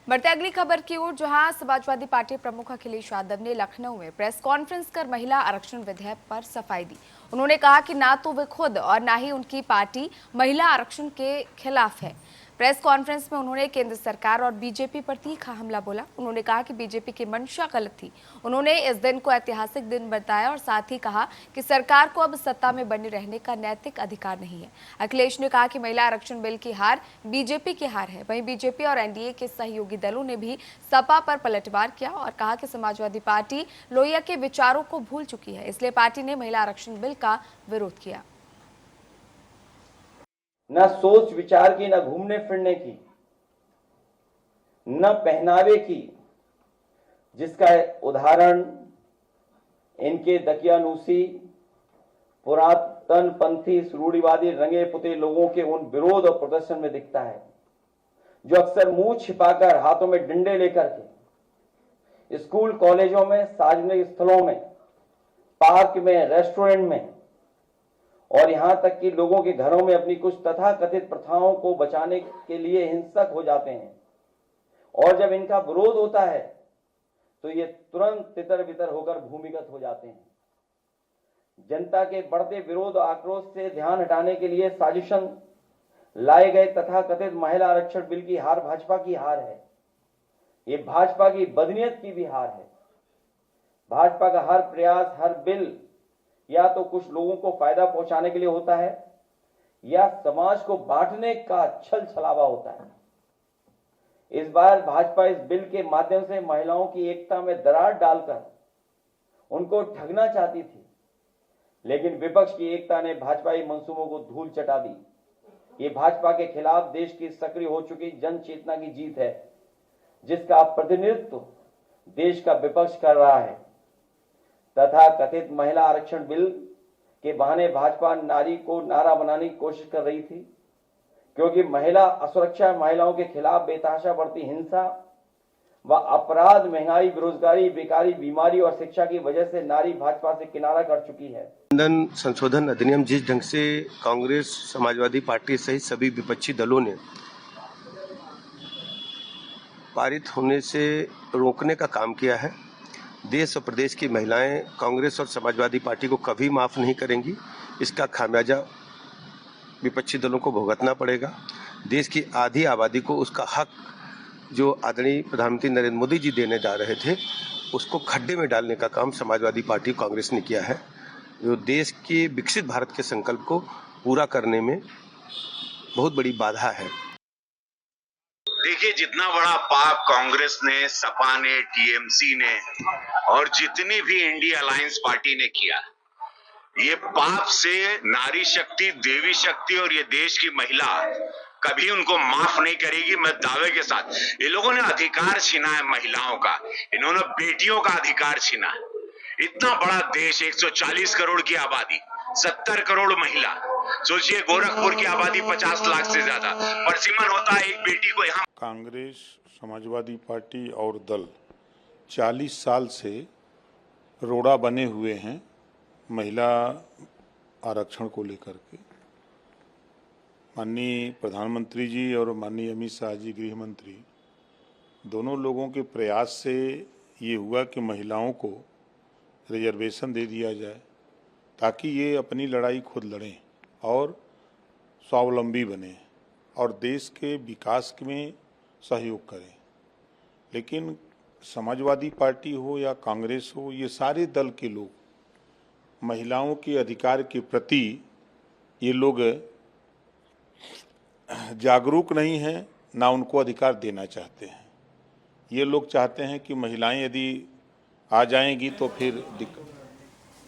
बढ़ते अगली खबर की ओर, जहां समाजवादी पार्टी प्रमुख अखिलेश यादव ने लखनऊ में प्रेस कॉन्फ्रेंस कर महिला आरक्षण विधेयक पर सफाई दी। उन्होंने कहा कि ना तो वे खुद और ना ही उनकी पार्टी महिला आरक्षण के खिलाफ है। प्रेस कॉन्फ्रेंस में उन्होंने केंद्र सरकार और बीजेपी पर तीखा हमला बोला। उन्होंने कहा कि बीजेपी की मंशा गलत थी। उन्होंने इस दिन को ऐतिहासिक दिन बताया और साथ ही कहा कि सरकार को अब सत्ता में बने रहने का नैतिक अधिकार नहीं है। अखिलेश ने कहा कि महिला आरक्षण बिल की हार बीजेपी की हार है। वहीं बीजेपी और एनडीए के सहयोगी दलों ने भी सपा पर पलटवार किया और कहा कि समाजवादी पार्टी लोहिया के विचारों को भूल चुकी है, इसलिए पार्टी ने महिला आरक्षण बिल का विरोध किया। न सोच विचार की, न घूमने फिरने की, न पहनावे की, जिसका उदाहरण इनके दकियानूसी पुरातन पंथी रूढ़िवादी रंगे पुते लोगों के उन विरोध और प्रदर्शन में दिखता है, जो अक्सर मुंह छिपाकर हाथों में डंडे लेकर के स्कूल कॉलेजों में, सार्वजनिक स्थलों में, पार्क में, रेस्टोरेंट में और यहां तक कि लोगों के घरों में अपनी कुछ तथाकथित प्रथाओं को बचाने के लिए हिंसक हो जाते हैं। और जब इनका विरोध होता है तो ये तुरंत तितर बितर होकर भूमिगत हो जाते हैं। जनता के बढ़ते विरोध और आक्रोश से ध्यान हटाने के लिए साजिशन लाए गए तथाकथित महिला आरक्षण बिल की हार भाजपा की हार है। ये भाजपा की बदनीयत की भी हार है। भाजपा का हर प्रयास, हर बिल या तो कुछ लोगों को फायदा पहुंचाने के लिए होता है या समाज को बांटने का छल छलावा होता है। इस बार भाजपा इस बिल के माध्यम से महिलाओं की एकता में दरार डालकर उनको ठगना चाहती थी, लेकिन विपक्ष की एकता ने भाजपाई मंसूबों को धूल चटा दी। ये भाजपा के खिलाफ देश की सक्रिय हो चुकी जन चेतना की जीत है, जिसका प्रतिनिधित्व देश का विपक्ष कर रहा है। तथा कथित महिला आरक्षण बिल के बहाने भाजपा नारी को नारा बनाने की कोशिश कर रही थी, क्योंकि महिला असुरक्षा, महिलाओं के खिलाफ बेतहाशा बढ़ती हिंसा व अपराध, महंगाई, बेरोजगारी, बेकारी, बीमारी और शिक्षा की वजह से नारी भाजपा से किनारा कर चुकी है। संशोधन अधिनियम जिस ढंग से कांग्रेस, समाजवादी पार्टी सहित सभी विपक्षी दलों ने पारित होने से रोकने का काम किया है, देश और प्रदेश की महिलाएं कांग्रेस और समाजवादी पार्टी को कभी माफ नहीं करेंगी। इसका खामियाजा विपक्षी दलों को भुगतना पड़ेगा। देश की आधी आबादी को उसका हक जो आदरणीय प्रधानमंत्री नरेंद्र मोदी जी देने जा रहे थे, उसको खड्डे में डालने का काम समाजवादी पार्टी कांग्रेस ने किया है, जो देश के विकसित भारत के संकल्प को पूरा करने में बहुत बड़ी बाधा है। देखिए, जितना बड़ा पाप कांग्रेस ने, सपा ने, टीएमसी ने और जितनी भी इंडिया अलायंस पार्टी ने किया, ये पाप से नारी शक्ति, देवी शक्ति और ये देश की महिला कभी उनको माफ नहीं करेगी। मैं दावे के साथ, ये लोगों ने अधिकार छीना है महिलाओं का, इन्होंने बेटियों का अधिकार छीना है। इतना बड़ा देश, 140 करोड़ की आबादी, 70 करोड़ महिला, सोचिए गोरखपुर की आबादी 50 लाख से ज्यादा, परसिमन होता है एक बेटी को यहाँ। कांग्रेस, समाजवादी पार्टी और दल 40 साल से रोड़ा बने हुए हैं महिला आरक्षण को लेकर के। माननीय प्रधानमंत्री जी और माननीय अमित शाह जी गृह मंत्री, दोनों लोगों के प्रयास से ये हुआ कि महिलाओं को रिजर्वेशन दे दिया जाए, ताकि ये अपनी लड़ाई खुद लड़ें और स्वावलंबी बने और देश के विकास में सहयोग करें। लेकिन समाजवादी पार्टी हो या कांग्रेस हो, ये सारे दल के लोग महिलाओं के अधिकार के प्रति ये लोग जागरूक नहीं हैं, ना उनको अधिकार देना चाहते हैं। ये लोग चाहते हैं कि महिलाएं यदि आ जाएंगी तो फिर दिक्कत।